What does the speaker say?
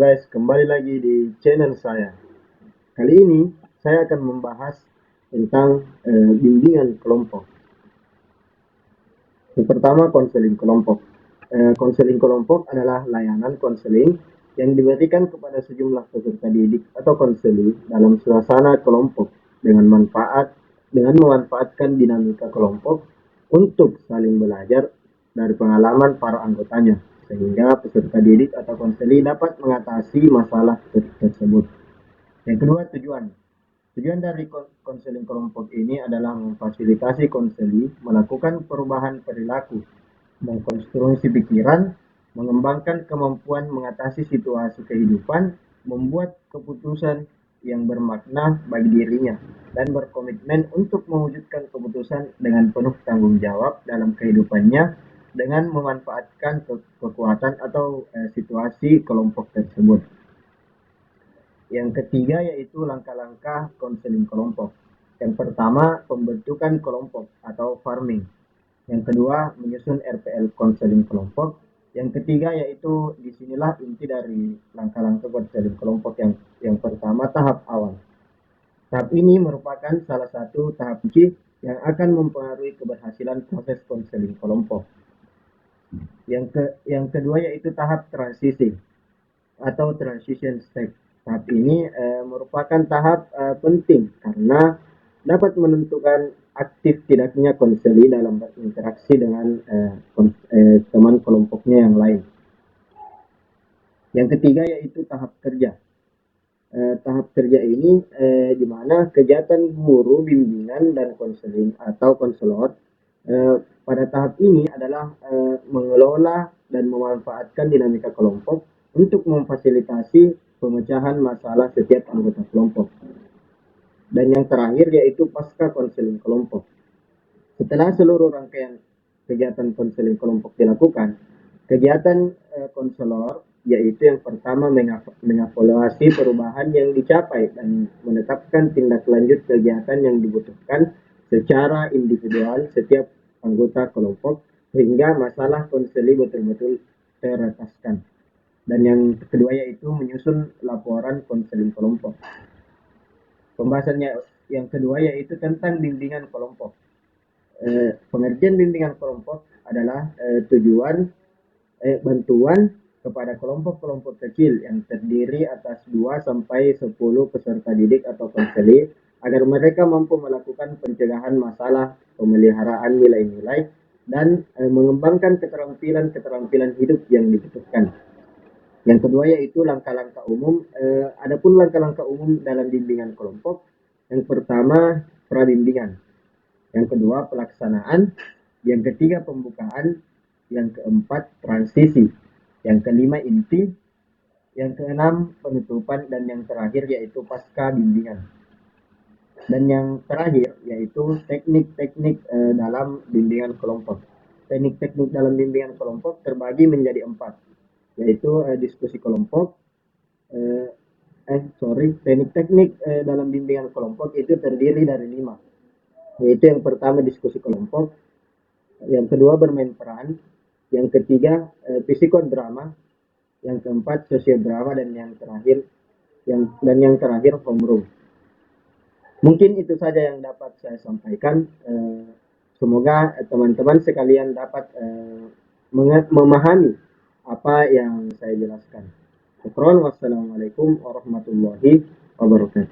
guys, kembali lagi di channel saya. Kali ini saya akan membahas tentang bimbingan kelompok. Yang pertama, konseling kelompok. Konseling kelompok adalah layanan konseling yang diberikan kepada sejumlah peserta didik atau konseli dalam suasana kelompok dengan memanfaatkan dinamika kelompok untuk saling belajar dari pengalaman para anggotanya, sehingga peserta didik atau konseli dapat mengatasi masalah tersebut. Yang kedua, tujuan. Tujuan dari konseling kelompok ini adalah memfasilitasi konseli melakukan perubahan perilaku, mengkonstruksi pikiran, mengembangkan kemampuan mengatasi situasi kehidupan, membuat keputusan yang bermakna bagi dirinya, dan berkomitmen untuk mewujudkan keputusan dengan penuh tanggung jawab dalam kehidupannya dengan memanfaatkan kekuatan atau situasi kelompok tersebut. Yang ketiga yaitu langkah-langkah konseling kelompok. Yang pertama, pembentukan kelompok atau farming. Yang kedua, menyusun RPL konseling kelompok. Yang ketiga yaitu disinilah inti dari langkah-langkah konseling kelompok. Yang pertama, tahap awal. Tahap ini merupakan salah satu tahap kunci yang akan mempengaruhi keberhasilan proses konseling kelompok. Yang kedua yaitu tahap transisi atau transition step. Tahap ini merupakan tahap penting karena dapat menentukan aktif tidaknya konseli dalam berinteraksi dengan teman kelompoknya yang lain. Yang ketiga yaitu tahap kerja. Tahap kerja ini di mana kegiatan guru bimbingan dan konseling atau konselor pada tahap ini adalah mengelola dan memanfaatkan dinamika kelompok untuk memfasilitasi pemecahan masalah setiap anggota kelompok. Dan yang terakhir yaitu pasca konseling kelompok. Setelah seluruh rangkaian kegiatan konseling kelompok dilakukan, kegiatan konselor yaitu yang pertama mengevaluasi perubahan yang dicapai dan menetapkan tindak lanjut kegiatan yang dibutuhkan secara individual setiap anggota kelompok sehingga masalah konseli betul-betul teratasikan. Dan yang kedua yaitu menyusun laporan konseling kelompok. Pembahasannya yang kedua yaitu tentang bimbingan kelompok. Pengertian bimbingan kelompok adalah bantuan kepada kelompok-kelompok kecil yang terdiri atas 2 sampai 10 peserta didik atau konseli agar mereka mampu melakukan pencegahan masalah, pemeliharaan nilai-nilai, dan mengembangkan keterampilan-keterampilan hidup yang dibutuhkan. Yang kedua yaitu langkah-langkah umum. Adapun langkah-langkah umum dalam bimbingan kelompok, yang pertama prabimbingan, yang kedua pelaksanaan, yang ketiga pembukaan, yang keempat transisi, yang kelima inti, yang keenam penutupan, dan yang terakhir yaitu pasca bimbingan. Dan yang terakhir yaitu teknik-teknik dalam bimbingan kelompok. Teknik-teknik dalam bimbingan kelompok terbagi menjadi 4, yaitu diskusi kelompok. Teknik-teknik dalam bimbingan kelompok itu terdiri dari 5, yaitu yang pertama diskusi kelompok, yang kedua bermain peran, yang ketiga psikodrama, yang keempat sosiodrama, dan yang terakhir homeroom. Mungkin itu saja yang dapat saya sampaikan. Semoga teman-teman sekalian dapat memahami apa yang saya jelaskan. Wassalamualaikum warahmatullahi wabarakatuh.